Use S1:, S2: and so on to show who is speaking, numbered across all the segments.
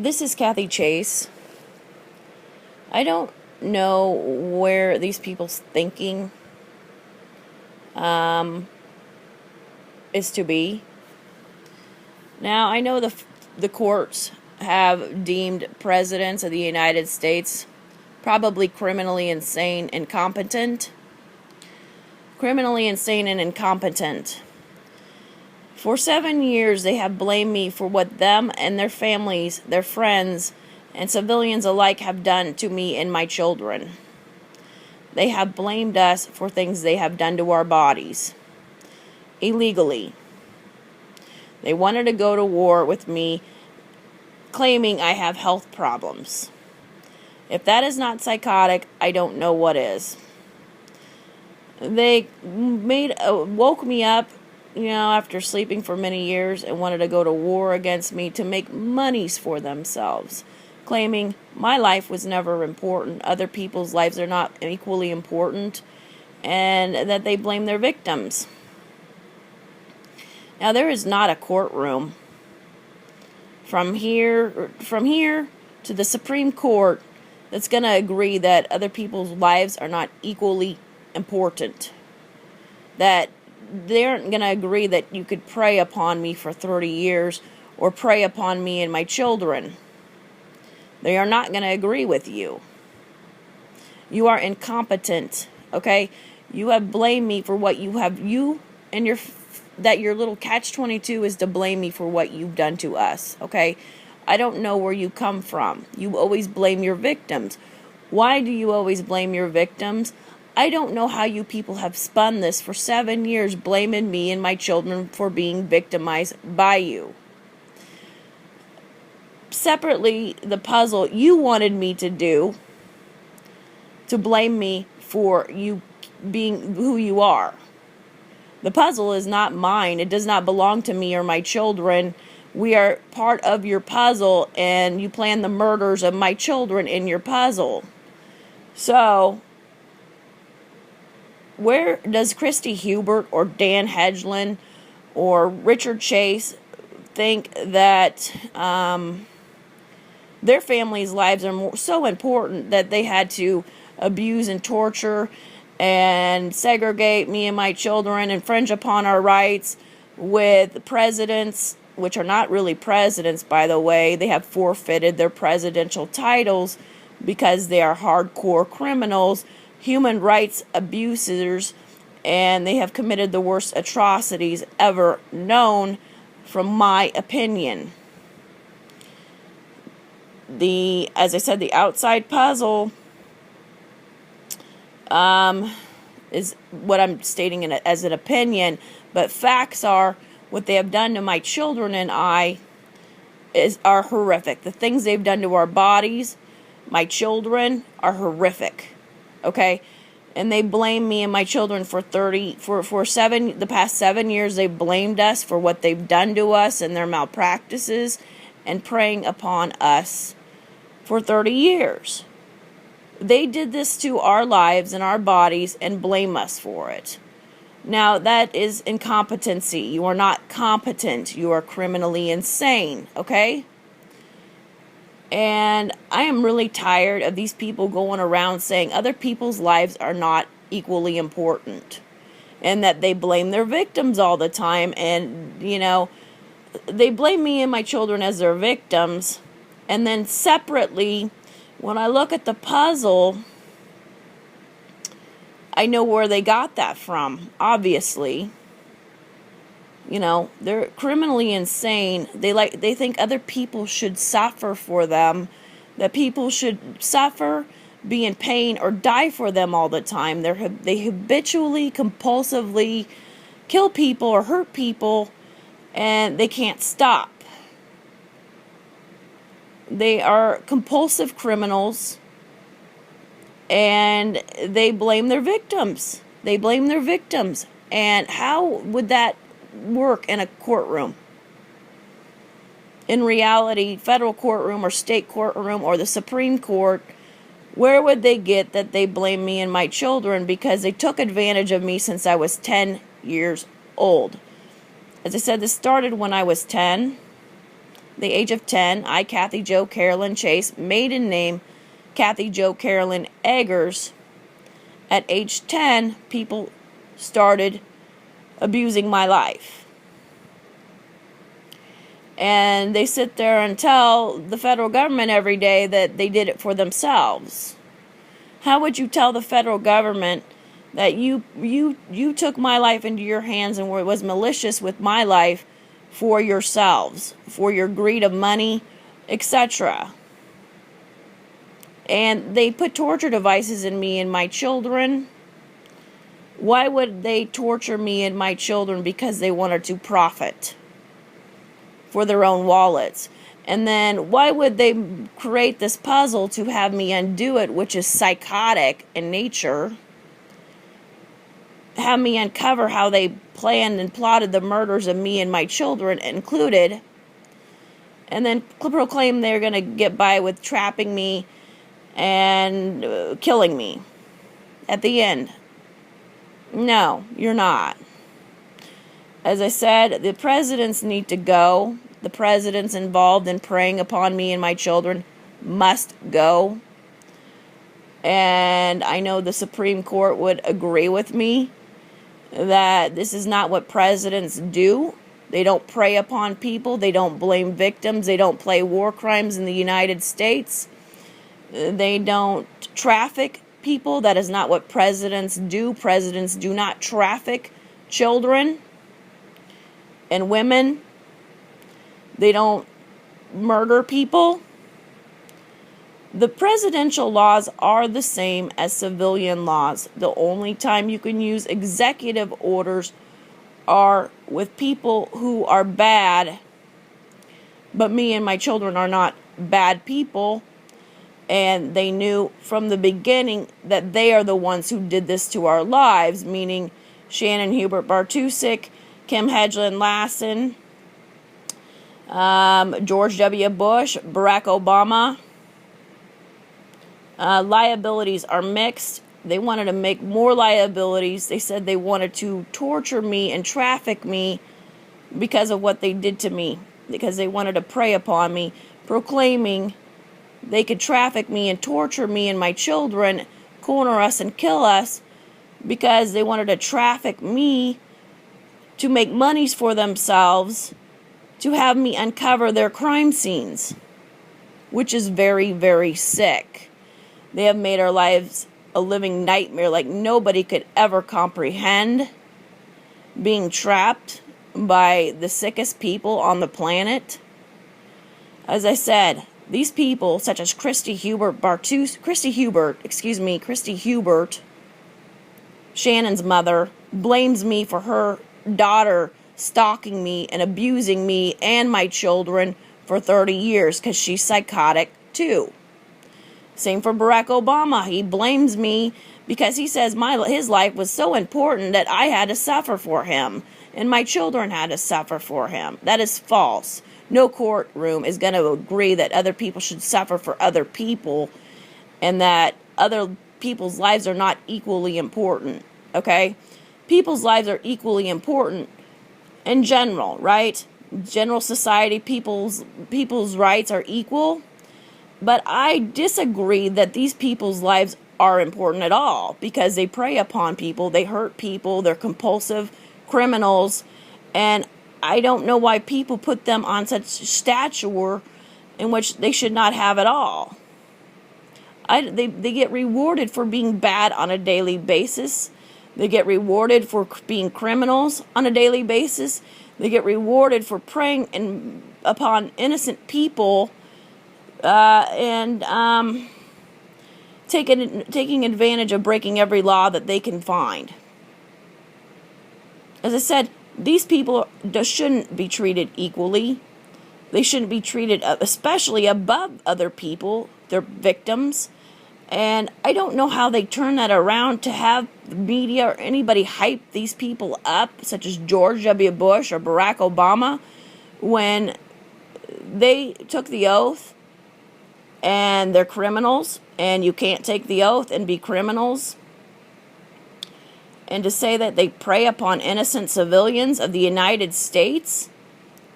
S1: This is Kathy Chase. I don't know where these people's thinking is to be. Now, I know the courts have deemed presidents of the United States probably criminally insane and incompetent. Criminally insane and incompetent. For 7 years, they have blamed me for what them and their families, their friends, and civilians alike have done to me and my children. They have blamed us for things they have done to our bodies. Illegally. They wanted to go to war with me, claiming I have health problems. If that is not psychotic, I don't know what is. They woke me up, after sleeping for many years, and wanted to go to war against me to make monies for themselves, claiming my life was never important, other people's lives are not equally important, and that they blame their victims. Now, there is not a courtroom from here to the Supreme Court that's going to agree that other people's lives are not equally important. That they aren't going to agree that you could prey upon me for 30 years or prey upon me and my children. They are not going to agree with you. You are incompetent, okay? You have blamed me for what that your little catch-22 is to blame me for what you've done to us, okay? I don't know where you come from. You always blame your victims. Why do you always blame your victims? I don't know how you people have spun this for 7 years, blaming me and my children for being victimized by you. Separately, the puzzle you wanted me to do, to blame me for you being who you are. The puzzle is not mine. It does not belong to me or my children. We are part of your puzzle, and you plan the murders of my children in your puzzle. So, where does Christy Hubert or Dan Hedgeland or Richard Chase think that their families' lives are so important that they had to abuse and torture and segregate me and my children, infringe upon our rights with presidents, which are not really presidents, by the way? They have forfeited their presidential titles because they are hardcore criminals, human rights abusers, and they have committed the worst atrocities ever known, from my opinion. As I said, the outside puzzle is what I'm stating as an opinion, but facts are what they have done to my children and I are horrific. The things they've done to our bodies, my children, are horrific. Okay? And they blame me and my children for the past 7 years. They've blamed us for what they've done to us and their malpractices and preying upon us for 30 years. They did this to our lives and our bodies and blame us for it. Now, that is incompetency. You are not competent. You are criminally insane, okay? And I am really tired of these people going around saying other people's lives are not equally important and that they blame their victims all the time. And, they blame me and my children as their victims. And then separately, when I look at the puzzle, I know where they got that from, obviously. They're criminally insane. They think other people should suffer for them, that people should suffer, be in pain, or die for them all the time. They habitually, compulsively kill people or hurt people, and they can't stop. They are compulsive criminals, and they blame their victims. And how would that work in a courtroom? In reality, federal courtroom or state courtroom or the Supreme Court, where would they get that they blame me and my children because they took advantage of me since I was 10 years old? As I said, this started when I was 10. the age of 10, I, Kathy Jo Carolyn Chase, maiden name Kathy Jo Carolyn Eggers. At age 10, people started abusing my life. And they sit there and tell the federal government every day that they did it for themselves. How would you tell the federal government that you took my life into your hands and was malicious with my life for yourselves, for your greed of money, etc.? And they put torture devices in me and my children. Why would they torture me and my children? Because they wanted to profit for their own wallets. And then why would they create this puzzle to have me undo it, which is psychotic in nature? Have me uncover how they planned and plotted the murders of me and my children included, and then proclaim they're going to get by with trapping me and killing me at the end. No, you're not. As I said, the presidents need to go. The presidents involved in preying upon me and my children must go. And I know the Supreme Court would agree with me that this is not what presidents do. They don't prey upon people. They don't blame victims. They don't play war crimes in the United States. They don't traffic people. That is not what presidents do. Presidents do not traffic children and women. They don't murder people. The presidential laws are the same as civilian laws. The only time you can use executive orders are with people who are bad, but me and my children are not bad people, and they knew from the beginning that they are the ones who did this to our lives, meaning Shannon Hubert Bartusek, Kim Hedlund Lassen, George W. Bush, Barack Obama. Liabilities are mixed. They wanted to make more liabilities. They said they wanted to torture me and traffic me because of what they did to me, because they wanted to prey upon me, proclaiming they could traffic me and torture me and my children, corner us and kill us, because they wanted to traffic me to make monies for themselves, to have me uncover their crime scenes, which is very, very sick. They have made our lives a living nightmare like nobody could ever comprehend. Being trapped by the sickest people on the planet. As I said, these people, such as Christy Hubert, Shannon's mother, blames me for her daughter stalking me and abusing me and my children for 30 years because she's psychotic too. Same for Barack Obama. He blames me because he says his life was so important that I had to suffer for him and my children had to suffer for him. That is false. No courtroom is going to agree that other people should suffer for other people and that other people's lives are not equally important. Okay? People's lives are equally important in general, right? General society, people's rights are equal. But I disagree that these people's lives are important at all because they prey upon people, they hurt people, they're compulsive criminals, and I don't know why people put them on such stature in which they should not have at all. They get rewarded for being bad on a daily basis. They get rewarded for being criminals on a daily basis. They get rewarded for preying upon innocent people and taking advantage of breaking every law that they can find. As I said, these people shouldn't be treated equally. They shouldn't be treated especially above other people, their victims. And I don't know how they turn that around to have the media or anybody hype these people up, such as George W. Bush or Barack Obama, when they took the oath and they're criminals, and you can't take the oath and be criminals. And to say that they prey upon innocent civilians of the United States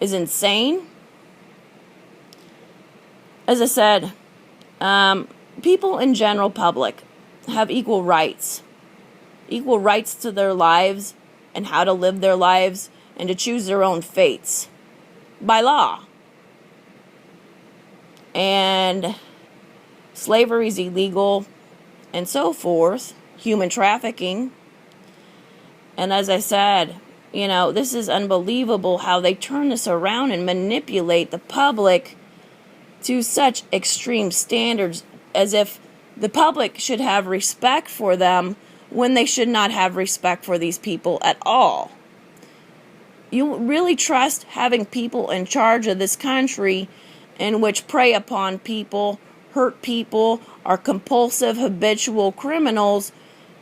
S1: is insane. As I said, people in general public have equal rights to their lives and how to live their lives and to choose their own fates by law. And slavery is illegal and so forth, human trafficking. And as I said, this is unbelievable how they turn this around and manipulate the public to such extreme standards, as if the public should have respect for them when they should not have respect for these people at all. You really trust having people in charge of this country in which prey upon people, hurt people, are compulsive, habitual criminals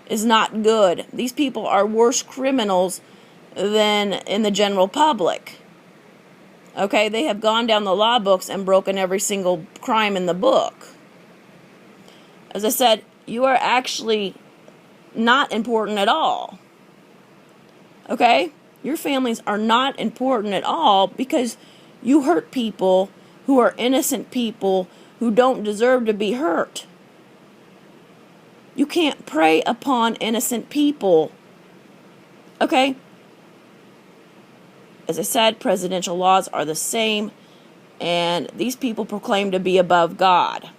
S1: is not good. These people are worse criminals than in the general public. Okay, they have gone down the law books and broken every single crime in the book. As I said, you are actually not important at all. Okay? Your families are not important at all because you hurt people who are innocent people who don't deserve to be hurt. You can't prey upon innocent people. Okay? As I said, presidential laws are the same, and these people proclaim to be above God.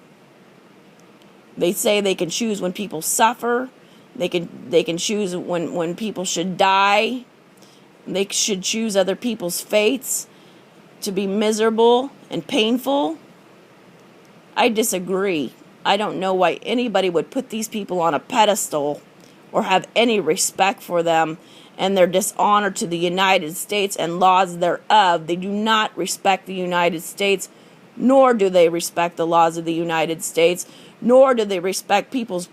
S1: They say they can choose when people suffer. They can choose when people should die. They should choose other people's fates to be miserable and painful. I disagree. I don't know why anybody would put these people on a pedestal or have any respect for them and their dishonor to the United States and laws thereof. They do not respect the United States, nor do they respect the laws of the United States, nor do they respect people's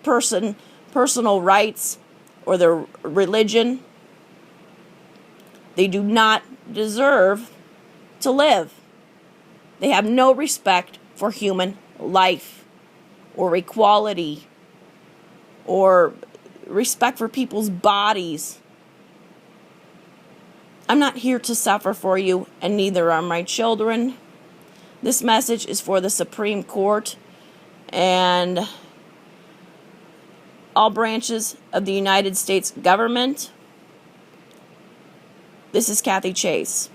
S1: personal rights or their religion. They do not deserve to live. They have no respect for human life or equality or respect for people's bodies. I'm not here to suffer for you, and neither are my children. This message is for the Supreme Court and all branches of the United States government. This is Kathy Chase.